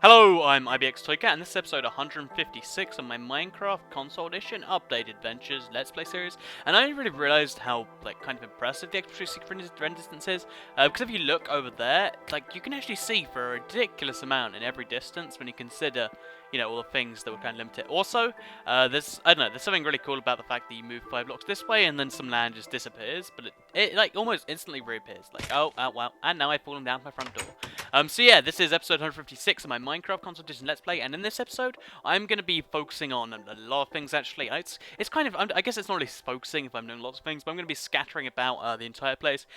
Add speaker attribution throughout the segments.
Speaker 1: Hello, I'm IBX and this is episode 156 of my Minecraft Console Edition Update Adventures Let's Play series. And I only really realised how, kind of impressive the X360 render distance is. Because if you look over there, you can actually see for a ridiculous amount in every distance when you consider, all the things that would kind of limit it. Also, there's something really cool about the fact that you move 5 blocks this way and then some land just disappears, but it almost instantly reappears. Oh, wow, and now I've fallen down my front door. So yeah, this is episode 156 of my Minecraft Console Edition Let's Play, and in this episode, I'm going to be focusing on a lot of things, actually. It's kind of, I guess it's not really focusing if I'm doing lots of things, but I'm going to be scattering about the entire place.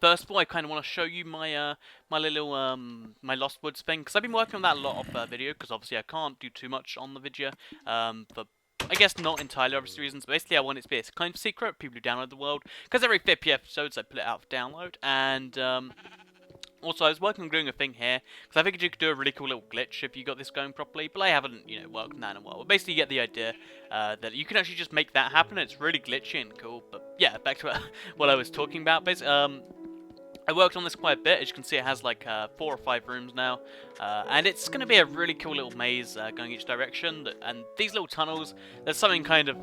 Speaker 1: First of all, I kind of want to show you my my little my Lost Woods thing, because I've been working on that a lot of video, because obviously I can't do too much on the video, for I guess not entirely obvious reasons. Basically, I want it to be a kind of secret, people who download the world, because every 50 episodes I put it out for download, and also, I was working on doing a thing here, because I figured you could do a really cool little glitch if you got this going properly, but I haven't, worked on that in a while. But basically, you get the idea that you can actually just make that happen. It's really glitchy and cool, but yeah, back to what I was talking about. Basically, I worked on this quite a bit. As you can see, it has 4 or 5 rooms now, and it's going to be a really cool little maze going each direction. And these little tunnels, there's something kind of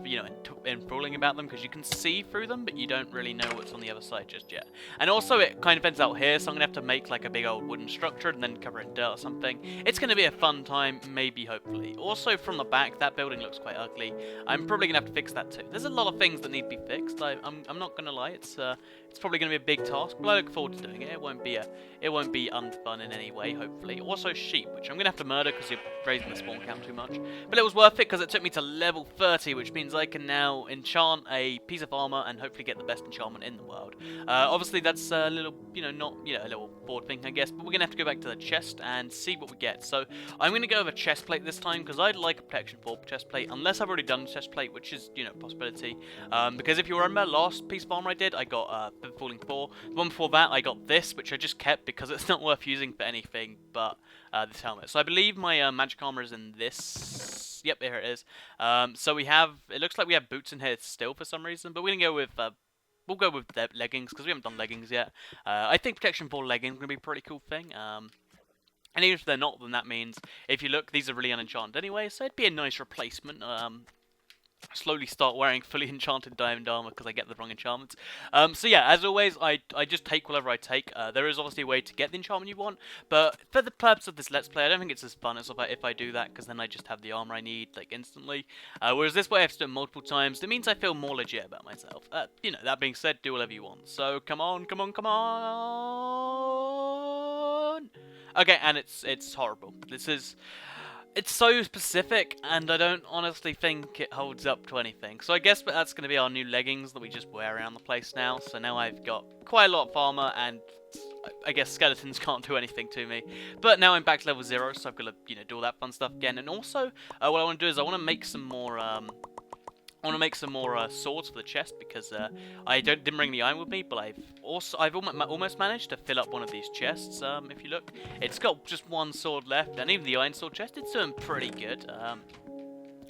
Speaker 1: enthralling about them, because you can see through them, but you don't really know what's on the other side just yet. And also, it kind of ends out here, so I'm going to have to make a big old wooden structure and then cover it in dirt or something. It's going to be a fun time, maybe, hopefully. Also, from the back, that building looks quite ugly. I'm probably going to have to fix that too. There's a lot of things that need to be fixed. I'm not going to lie. It's probably going to be a big task, but I look forward to doing it. It won't be unfun in any way, hopefully. Also sheep, which I'm going to have to murder because you're raising the spawn count too much. But it was worth it because it took me to level 30, which means I can now enchant a piece of armor and hopefully get the best enchantment in the world. Obviously that's a little, not, a little bored thing, I guess, but we're going to have to go back to the chest and see what we get. So I'm going to go with a chest plate this time because I'd like a protection 4 chest plate, unless I've already done the chest plate, which is, a possibility. Because if you remember, last piece of armor I did, I got Falling 4. The one before that, I got this, which I just kept because it's not worth using for anything but this helmet. So I believe my magic armor is in this. Yep, here it is. So we have, it looks like we have boots in here still for some reason, but we're going to go with, we'll go with leggings because we haven't done leggings yet. I think protection 4 leggings is going to be a pretty cool thing. And even if they're not, then that means, if you look, these are really unenchanted anyway, so it'd be a nice replacement. Slowly start wearing fully enchanted diamond armor because I get the wrong enchantments. So yeah, as always, I just take whatever I take. There is obviously a way to get the enchantment you want, but for the purpose of this Let's Play, I don't think it's as fun as if I do that, because then I just have the armor I need, instantly. Whereas this way I have to do it multiple times. It means I feel more legit about myself. That being said, do whatever you want. So, come on, come on, come on! Okay, and it's horrible. It's so specific, and I don't honestly think it holds up to anything. So I guess that's going to be our new leggings that we just wear around the place now. So now I've got quite a lot of armor, and I guess skeletons can't do anything to me. But now I'm back to level 0, so I've got to, do all that fun stuff again. And also, what I want to do is I want to make some more, swords for the chest, because I didn't bring the iron with me, but I've almost managed to fill up one of these chests. If you look, it's got just one sword left, and even the iron sword chest, it's doing pretty good.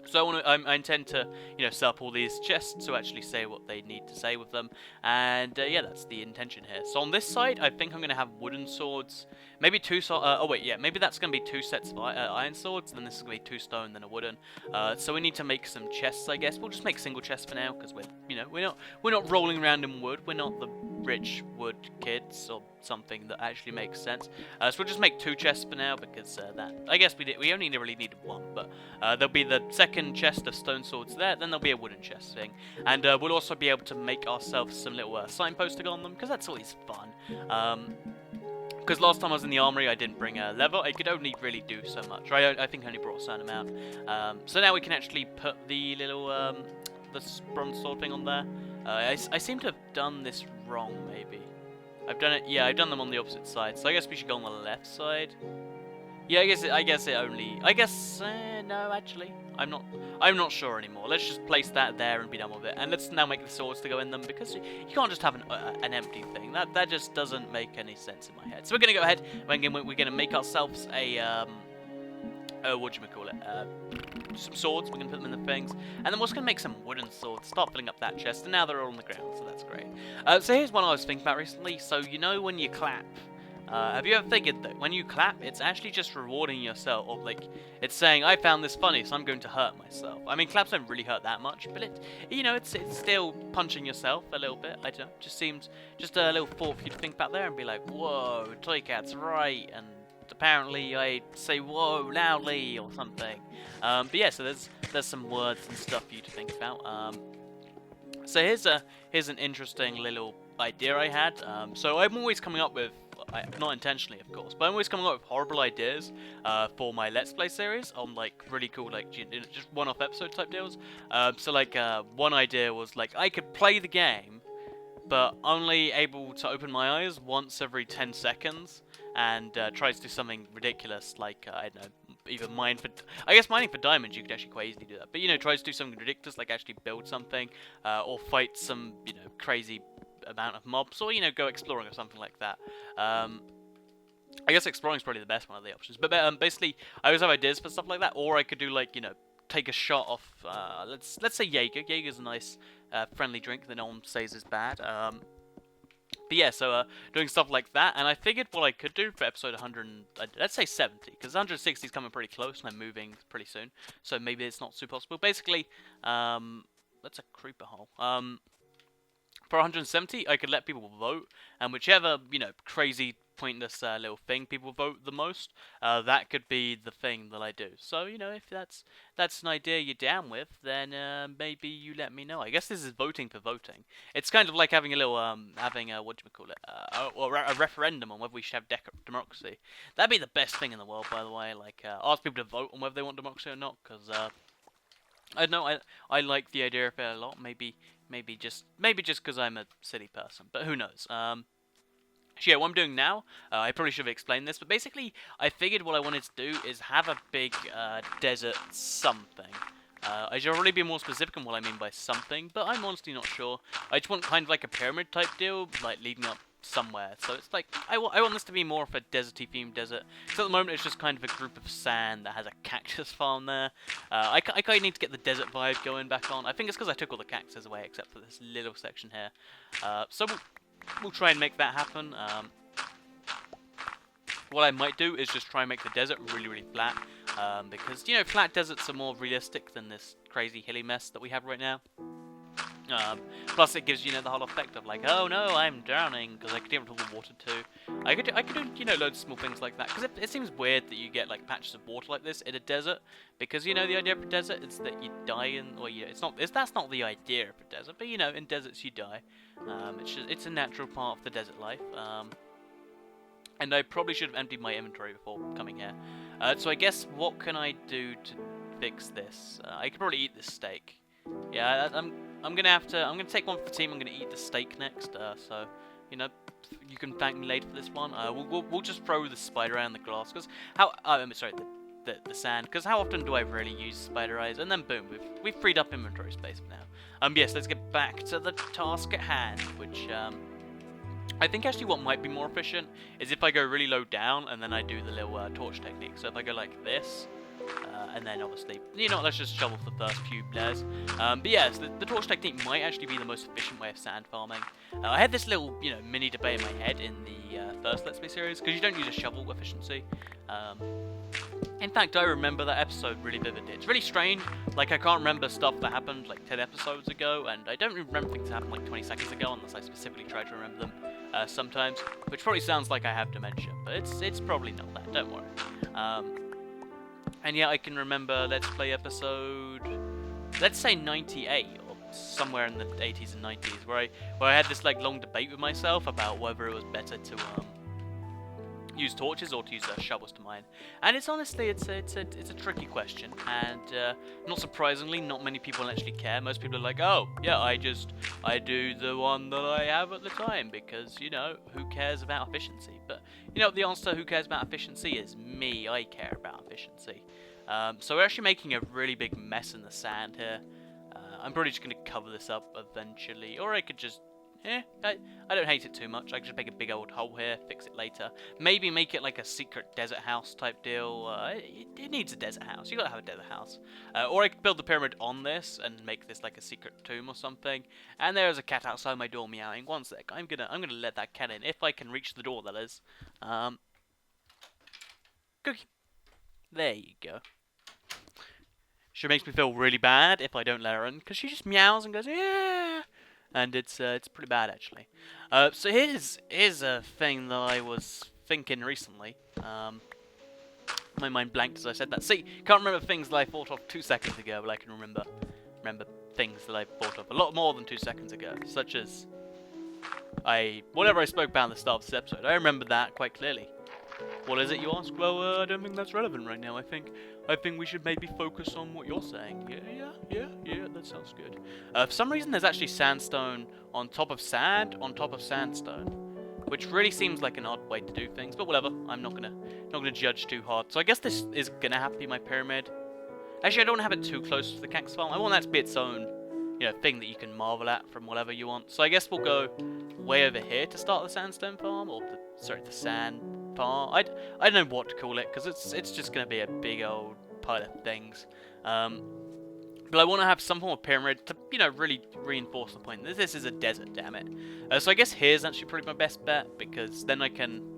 Speaker 1: So I intend to, set up all these chests to actually say what they need to say with them, and yeah, that's the intention here. So on this side, I think I'm going to have wooden swords, maybe 2 maybe that's going to be 2 sets of iron swords, then this is going to be 2 stone, then a wooden. So we need to make some chests, I guess. We'll just make single chests for now, because we're not rolling around in wood. We're not the rich wood kids or something that actually makes sense. So we'll just make 2 chests for now, because I guess we only really needed 1, but there'll be the second chest of stone swords there, then there'll be a wooden chest thing, and we'll also be able to make ourselves some little signposts to go on them, because that's always fun. Because last time I was in the armory, I didn't bring a lever. I could only really do so much. I think I only brought a certain amount. So now we can actually put the little the bronze sword thing on there. I seem to have done this wrong, maybe. I've done them on the opposite side, so I guess we should go on the left side. Yeah, no, actually, I'm not sure anymore. Let's just place that there and be done with it. And let's now make the swords to go in them, because you can't just have an empty thing. That just doesn't make any sense in my head. So we're gonna go ahead. We're gonna make ourselves a some swords. We're gonna put them in the things, and then we're just gonna make some wooden swords. Start filling up that chest, and now they're all on the ground, so that's great. So here's one I was thinking about recently. So when you clap. Have you ever figured that when you clap, it's actually just rewarding yourself, or like, it's saying, I found this funny, so I'm going to hurt myself. I mean, claps don't really hurt that much, but it's still punching yourself a little bit. I don't know, just seems, just a little thought for you to think about there and be like, whoa, Toy Cat's right, and apparently I say whoa loudly or something. But yeah, so there's some words and stuff for you to think about. So here's an interesting little idea I had. So I'm always coming up with, not intentionally of course, but I'm always coming up with horrible ideas for my Let's Play series on like really cool like just one-off episode type deals. So like one idea was like I could play the game, but only able to open my eyes once every 10 seconds, and tries to do something ridiculous like I don't know. Either mining for diamonds you could actually quite easily do that, but you know, tries to do something ridiculous like actually build something, or fight some, you know, crazy amount of mobs, or you know, go exploring or something like that. I guess exploring is probably the best one of the options, but basically I always have ideas for stuff like that, or I could do like, you know, take a shot off, let's say Jaeger. Jaeger's a nice friendly drink that no one says is bad. But yeah, so doing stuff like that, and I figured what I could do for episode 100, let's say 70, because 160 is coming pretty close, and I'm moving pretty soon, so maybe it's not super possible. Basically, that's a creeper hole. For 170, I could let people vote, and whichever, you know, crazy, pointless little thing people vote the most, that could be the thing that I do. So, you know, if that's an idea you're down with, then maybe you let me know. I guess this is voting for voting. It's kind of like having a little, what do you call it, or a referendum on whether we should have democracy. That'd be the best thing in the world, by the way. Like, ask people to vote on whether they want democracy or not, because, I don't know, I like the idea of it a lot. Maybe just because I'm a silly person, but who knows. So yeah, what I'm doing now, I probably should have explained this, but basically, I figured what I wanted to do is have a big desert something. I should already be more specific on what I mean by something, but I'm honestly not sure. I just want kind of like a pyramid type deal, like leading up somewhere. So it's like, I want this to be more of a deserty themed desert. So at the moment it's just kind of a group of sand that has a cactus farm there. I kind of need to get the desert vibe going back on. I think it's because I took all the cactus away except for this little section here. So we'll try and make that happen. What I might do is just try and make the desert really, really flat. Because, you know, flat deserts are more realistic than this crazy hilly mess that we have right now. Plus it gives, you know, the whole effect of like, oh no, I'm drowning, because I could get into the water too. I could do, you know, loads of small things like that, because it seems weird that you get like patches of water like this in a desert, because, you know, the idea of a desert is that you die in, or you know, that's not the idea of a desert, but you know, in deserts you die. It's a natural part of the desert life. And I probably should have emptied my inventory before coming here. So I guess what can I do to fix this? I could probably eat this steak. Yeah, I'm gonna take one for the team. I'm gonna eat the steak next. So, you know, you can thank me later for this one. We'll just throw the spider eye on the glass, because the sand. Because how often do I really use spider eyes? And then boom, we've freed up inventory space for now. Yes, let's get back to the task at hand, which I think actually what might be more efficient is if I go really low down and then I do the little torch technique. So if I go like this. And then obviously, you know, let's just shovel the first few layers. But yeah, so the torch technique might actually be the most efficient way of sand farming. I had this little, you know, mini debate in my head in the first Let's Play series, because you don't use a shovel efficiency. In fact, I remember that episode really vividly. It's really strange, like I can't remember stuff that happened like 10 episodes ago, and I don't remember things that happened like 20 seconds ago, unless I specifically try to remember them sometimes, which probably sounds like I have dementia, but it's probably not that, don't worry. And yeah, I can remember Let's Play episode, let's say 98, or somewhere in the 80s and 90s, where I had this like long debate with myself about whether it was better to use torches or to use shovels to mine. And it's honestly, it's a tricky question, and not surprisingly, not many people actually care. Most people are like, oh yeah, I do the one that I have at the time, because, you know, who cares about efficiency? But you know, the answer to who cares about efficiency is me. I care about efficiency. So we're actually making a really big mess in the sand here. I'm probably just going to cover this up eventually, or I could just I don't hate it too much. I can just make a big old hole here, fix it later. Maybe make it like a secret desert house type deal. It needs a desert house. You gotta have a desert house. Or I could build the pyramid on this and make this like a secret tomb or something. And there's a cat outside my door meowing. One sec. I'm gonna let that cat in if I can reach the door. That is. Cookie. There you go. She makes me feel really bad if I don't let her in, because she just meows and goes, yeah, and it's pretty bad actually. So here's a thing that I was thinking recently. My mind blanked as I said that. See, can't remember things that I thought of 2 seconds ago, but I can remember things that I thought of a lot more than 2 seconds ago, such as whatever I spoke about at the start of this episode. I remember that quite clearly. What is it, you ask? Well, I don't think that's relevant right now. I think we should maybe focus on what you're saying. Yeah, that sounds good. For some reason, there's actually sandstone on top of sand on top of sandstone, which really seems like an odd way to do things. But whatever, I'm not gonna judge too hard. So I guess this is gonna have to be my pyramid. Actually, I don't want to have it too close to the cactus farm. I want that to be its own, thing that you can marvel at from whatever you want. So I guess we'll go way over here to start the sandstone farm, or the sand farm. I don't know what to call it, because it's just going to be a big old pile of things. But I want to have some form of pyramid to, really reinforce the point. This is a desert, damn it. So I guess here's actually probably my best bet, because then I can...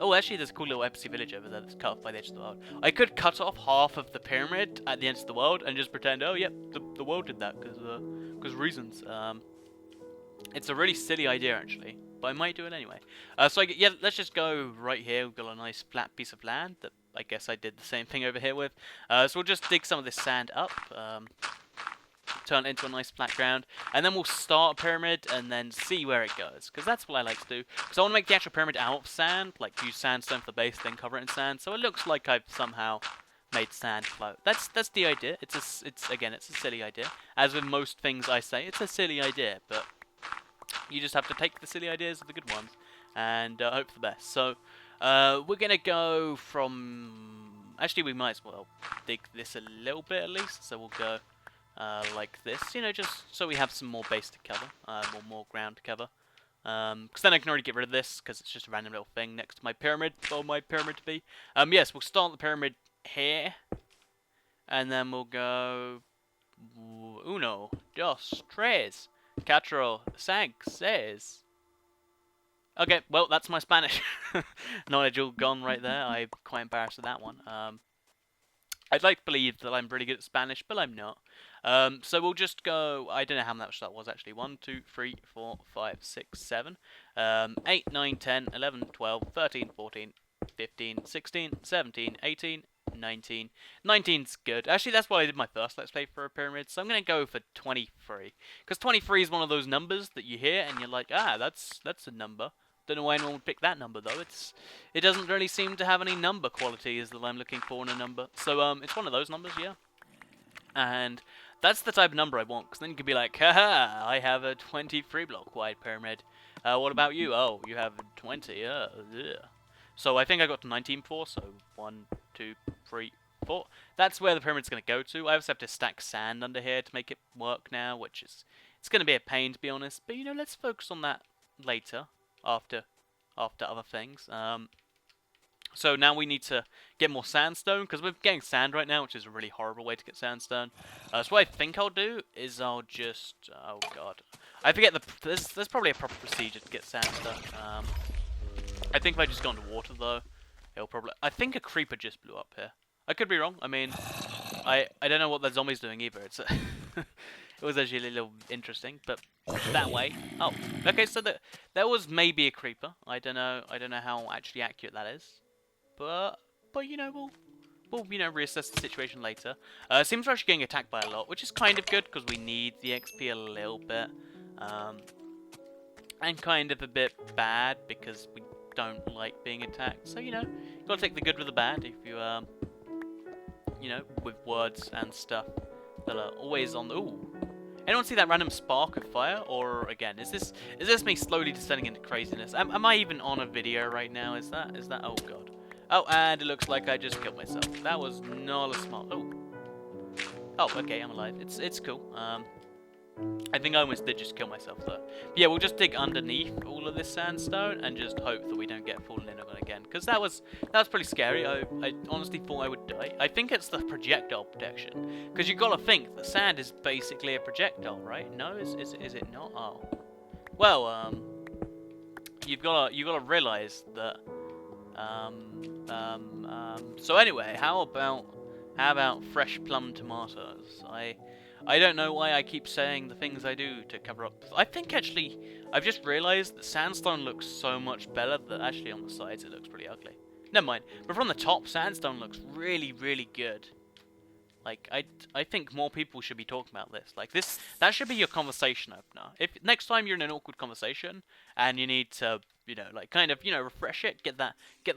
Speaker 1: Oh, actually, there's a cool little NPC village over there that's cut off by the edge of the world. I could cut off half of the pyramid at the edge of the world and just pretend, oh, yep, the world did that because reasons. It's a really silly idea, actually, but I might do it anyway. Yeah, let's just go right here. We've got a nice flat piece of land that I guess I did the same thing over here with. So we'll just dig some of this sand up. Turn it into a nice flat ground, and then we'll start a pyramid and then see where it goes, because that's what I like to do. Because I want to make the actual pyramid out of sand, like use sandstone for the base, then cover it in sand, so it looks like I've somehow made sand float. That's the idea. It's a silly idea. As with most things I say, it's a silly idea, but you just have to take the silly ideas of the good ones and hope for the best. So we're gonna go from. Actually, we might as well dig this a little bit at least. So we'll go. Like this, just so we have some more base to cover, more ground to cover. Because then I can already get rid of this, because it's just a random little thing next to my pyramid, for my pyramid to be. Yes, we'll start the pyramid here, and then we'll go... Uno, dos, tres, cuatro, cinco, seis. Okay, well, that's my Spanish. Knowledge all gone right there. I'm quite embarrassed with that one. I'd like to believe that I'm pretty good at Spanish, but I'm not. So we'll just go, I don't know how much that was actually, 1, 2, 3, 4, 5, 6, 7, 8, 9, 10, 11, 12, 13, 14, 15, 16, 17, 18, 19. 19's good. Actually, that's why I did my first Let's Play for a pyramid, so I'm going to go for 23. Because 23 is one of those numbers that you hear, and you're like, that's a number. Don't know why anyone would pick that number, though. It doesn't really seem to have any number qualities that I'm looking for in a number. So, it's one of those numbers, yeah. And that's the type of number I want, because then you can be like, haha, I have a 23 block wide pyramid. What about you? Oh, you have 20, yeah. So I think I got to 19 before, so 1, 2, 3, 4. That's where the pyramid's going to go to. I also have to stack sand under here to make it work now, which is... It's going to be a pain, to be honest. But, let's focus on that later, after other things. So now we need to get more sandstone, because we're getting sand right now, which is a really horrible way to get sandstone. So what I think I'll do is I'll just... Oh, God. I forget there's probably a proper procedure to get sandstone. I think if I just go into water, though, it'll probably... I think a creeper just blew up here. I could be wrong. I mean, I don't know what the zombie's doing either. It's it was actually a little interesting, but that way. Oh, okay, so there was maybe a creeper. I don't know how actually accurate that is. But we'll reassess the situation later. Seems we're actually getting attacked by a lot, which is kind of good because we need the XP a little bit, and kind of a bit bad because we don't like being attacked. So you gotta take the good with the bad if you with words and stuff that are always on the. Ooh. Anyone see that random spark of fire? Or again, is this me slowly descending into craziness? Am I even on a video right now? Is that? Oh God. Oh, and it looks like I just killed myself. That was not a smart... Oh, okay, I'm alive. It's cool. I think I almost did just kill myself though. But yeah, we'll just dig underneath all of this sandstone and just hope that we don't get fallen in on again. Because that was pretty scary. I honestly thought I would die. I think it's the projectile protection. Because you gotta think the sand is basically a projectile, right? No, is it not? Oh, well, you've gotta realize that. So anyway, how about fresh plum tomatoes? I don't know why I keep saying the things I do to cover up. I think actually, I've just realised that sandstone looks so much better that actually on the sides it looks pretty ugly. Never mind. But from the top, sandstone looks really, really good. Like, I think more people should be talking about this. Like, that should be your conversation opener. If next time you're in an awkward conversation and you need to, you know, like, kind of, you know, refresh it, get the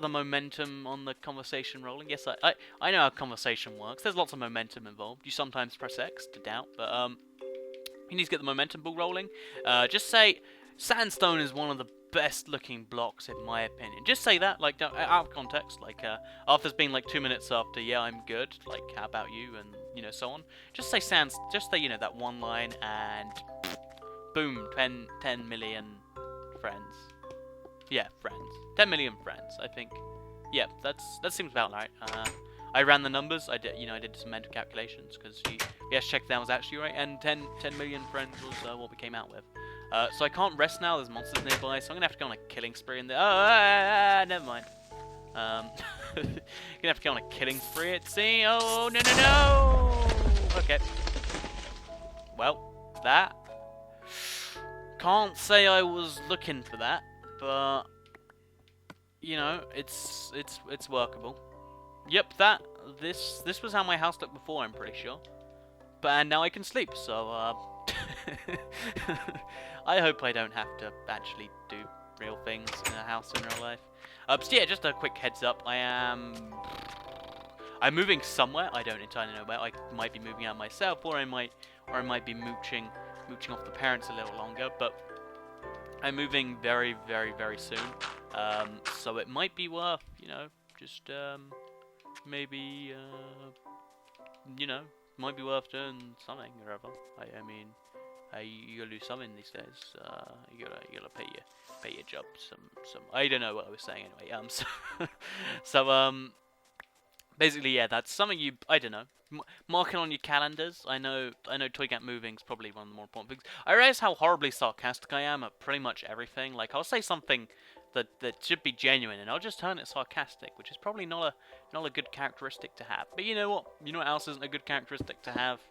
Speaker 1: momentum on the conversation rolling. Yes, I know how conversation works. There's lots of momentum involved. You sometimes press X to doubt, but, you need to get the momentum ball rolling. Just say, sandstone is one of the best looking blocks in my opinion. Just say that, like, out of context, like, after it's been like 2 minutes after, yeah, I'm good, like, how about you, and, you know, so on. Just say you know, that one line, and boom, 10 million friends. Yeah, friends. 10 million friends, I think. Yeah, that seems about right. I ran the numbers, I did some mental calculations, because yes, check that was actually right, and 10 million friends was what we came out with. So I can't rest now, there's monsters nearby, so I'm gonna have to go on a killing spree in there. Never mind. Gonna have to go on a killing spree, it seems. Oh, no! Okay. Well, that. Can't say I was looking for that, but, you know, it's workable. Yep, this was how my house looked before, I'm pretty sure. And now I can sleep, so, I hope I don't have to actually do real things in a house in real life. So yeah, just a quick heads up, I'm moving somewhere, I don't entirely know where. I might be moving out myself, or I might be mooching off the parents a little longer, but I'm moving very, very, very soon. So it might be worth, you know, just, maybe, you know, might be worth doing something or other. I mean, you gotta do something these days. You gotta pay your job some. I don't know what I was saying anyway. So basically, yeah, that's something I don't know. Mark it on your calendars. I know Toy Cat moving's probably one of the more important things. I realize how horribly sarcastic I am at pretty much everything. Like, I'll say something that should be genuine, and I'll just turn it sarcastic, which is probably not a good characteristic to have. But you know what? You know what else isn't a good characteristic to have?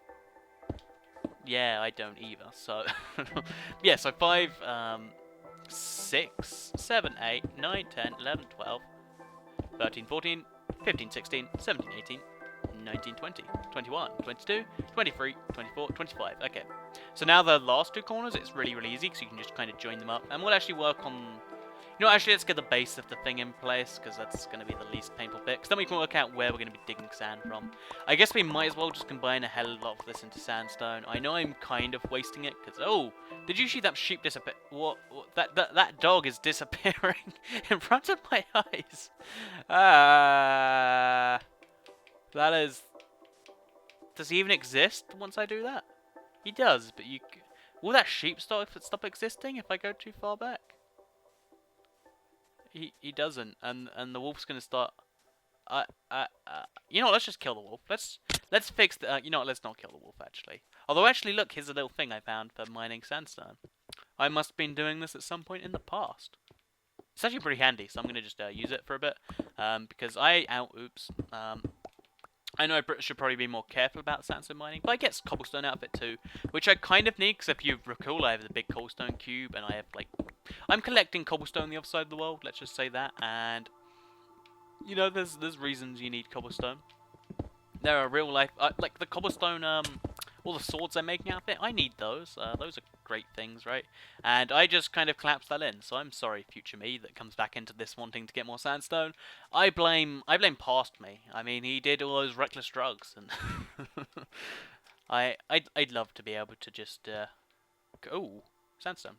Speaker 1: Yeah, I don't either. So, yeah, so 5, 6, 7, 8, 9, 10, 11, 12, 13, 14, 15, 16, 17, 18, 19, 20, 21, 22, 23, 24, 25. Okay. So now the last two corners, it's really, really easy, because you can just kind of join them up. And we'll actually work on... You know, actually, let's get the base of the thing in place, because that's going to be the least painful bit. Because then we can work out where we're going to be digging sand from. I guess we might as well just combine a hell of a lot of this into sandstone. I know I'm kind of wasting it, because... Oh! Did you see that sheep disappear? What? That dog is disappearing in front of my eyes. That is... Does he even exist once I do that? He does, but you... Will that sheep stop existing if I go too far back? He doesn't, and the wolf's gonna start. You know what, let's just kill the wolf. Let's fix the. You know what, let's not kill the wolf actually. Although actually, look, here's a little thing I found for mining sandstone. I must have been doing this at some point in the past. It's actually pretty handy, so I'm gonna just use it for a bit, because I know I should probably be more careful about sandstone mining, but I get cobblestone out of it too, which I kind of need, because if you recall, I have the big cobblestone cube, and I have, like, I'm collecting cobblestone on the other side of the world, let's just say that, and, you know, there's reasons you need cobblestone. There are real life, like, the cobblestone, all the swords I'm making out of it, I need those. Those are great things, right? And I just kind of collapsed that in, so I'm sorry, future me, that comes back into this wanting to get more sandstone. I blame past me. I mean, he did all those reckless drugs, and I'd love to be able to just oh, sandstone.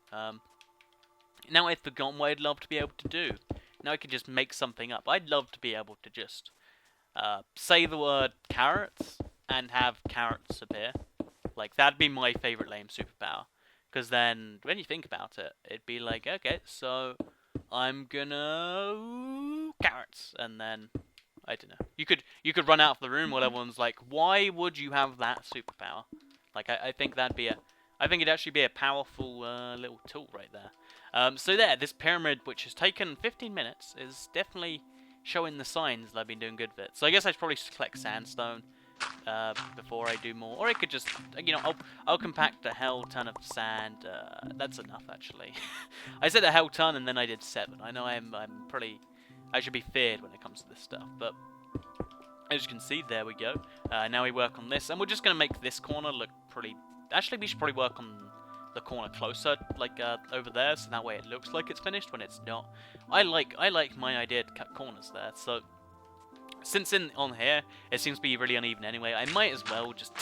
Speaker 1: Now I've forgotten what I'd love to be able to do. Now I can just make something up. I'd love to be able to just say the word carrots and have carrots appear. Like, that'd be my favorite lame superpower. Because then, when you think about it, it'd be like, okay, so I'm gonna carrots, and then I don't know. You could run out of the room while everyone's like, why would you have that superpower? Like, I think that'd be I think it'd actually be a powerful little tool right there. So there, this pyramid, which has taken 15 minutes, is definitely showing the signs that I've been doing good with it. So I guess I should probably collect sandstone before I do more, or I could just, you know, I'll compact a hell ton of sand. That's enough, actually. I said a hell ton, and then I did 7. I know I'm pretty. I should be feared when it comes to this stuff, but as you can see, there we go. Now we work on this, and we're just gonna make this corner look pretty. Actually, we should probably work on the corner closer, like over there, so that way it looks like it's finished when it's not. I like my idea to cut corners there. So since on here it seems to be really uneven anyway, I might as well just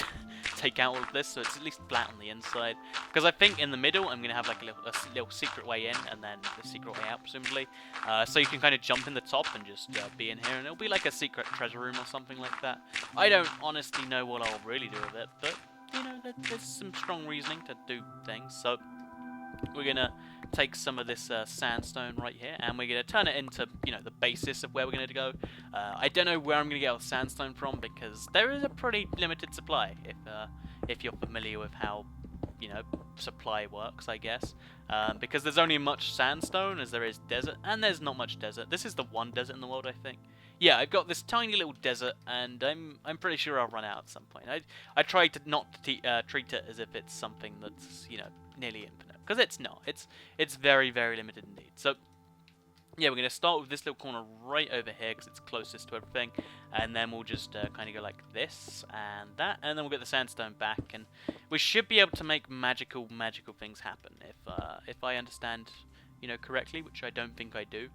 Speaker 1: take out all of this so it's at least flat on the inside. Because I think in the middle I'm gonna have like a little secret way in and then the secret way out presumably. So you can kind of jump in the top and just be in here, and it'll be like a secret treasure room or something like that. I don't honestly know what I'll really do with it, but you know, there's some strong reasoning to do things. So we're gonna take some of this sandstone right here, and we're gonna turn it into, you know, the basis of where we're gonna go. I don't know where I'm gonna get all the sandstone from because there is a pretty limited supply. If you're familiar with how, you know, supply works, I guess, because there's only much sandstone as there is desert, and there's not much desert. This is the one desert in the world, I think. Yeah, I've got this tiny little desert, and I'm pretty sure I'll run out at some point. I try to not treat it as if it's something that's, you know, nearly infinite, because it's not. It's very, very limited indeed. So yeah, we're gonna start with this little corner right over here because it's closest to everything, and then we'll just kind of go like this and that, and then we'll get the sandstone back, and we should be able to make magical things happen if I understand, you know, correctly, which I don't think I do.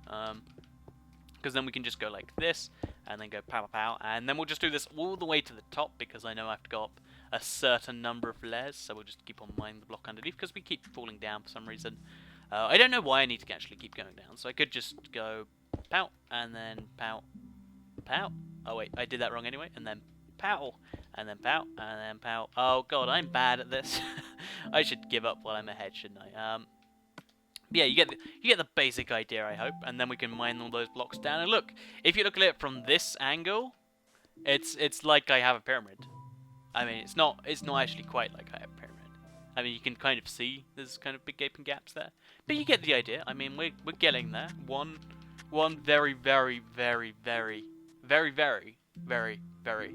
Speaker 1: Because then we can just go like this, and then go pow pow pow, and then we'll just do this all the way to the top, because I know I have to go up a certain number of layers, so we'll just keep on mining the block underneath, because we keep falling down for some reason. I don't know why I need to actually keep going down, so I could just go pow, and then pow, pow. Oh wait, I did that wrong anyway, and then pow, and then pow, and then pow. Oh god, I'm bad at this. I should give up while I'm ahead, shouldn't I? Yeah, you get the basic idea, I hope, and then we can mine all those blocks down. And look, if you look at it from this angle, it's like I have a pyramid. I mean, it's not actually quite like I have a pyramid. I mean, you can kind of see there's kind of big gaping gaps there, but you get the idea. I mean, we're getting there. One very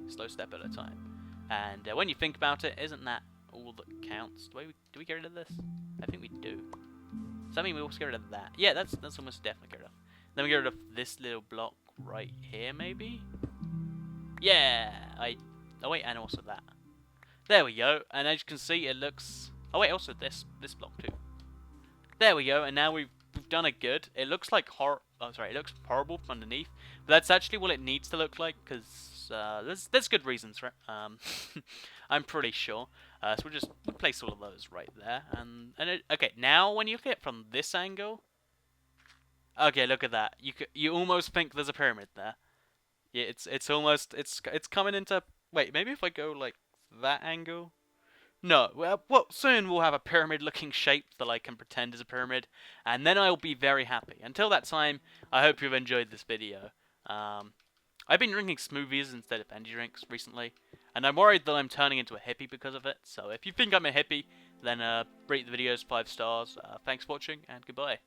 Speaker 1: slow step at a time. And when you think about it, isn't that all that counts? Do we get rid of this? I think we do. So I mean, we also get rid of that. Yeah, that's almost definitely get rid of. Then we get rid of this little block right here, maybe. Yeah, oh wait, and also that. There we go. And as you can see, it looks. Oh wait, also this block too. There we go. And now we've done it good. It looks like it looks horrible from underneath, but that's actually what it needs to look like, because there's good reasons for it. I'm pretty sure. So we'll just place all of those right there, okay. Now when you look at it from this angle, okay, look at that. You almost think there's a pyramid there. Yeah, it's almost coming into. Wait, maybe if I go like that angle. No, well, soon we'll have a pyramid-looking shape that I can pretend is a pyramid, and then I'll be very happy. Until that time, I hope you've enjoyed this video. I've been drinking smoothies instead of energy drinks recently, and I'm worried that I'm turning into a hippie because of it. So if you think I'm a hippie, then rate the videos 5 stars. Thanks for watching, and goodbye.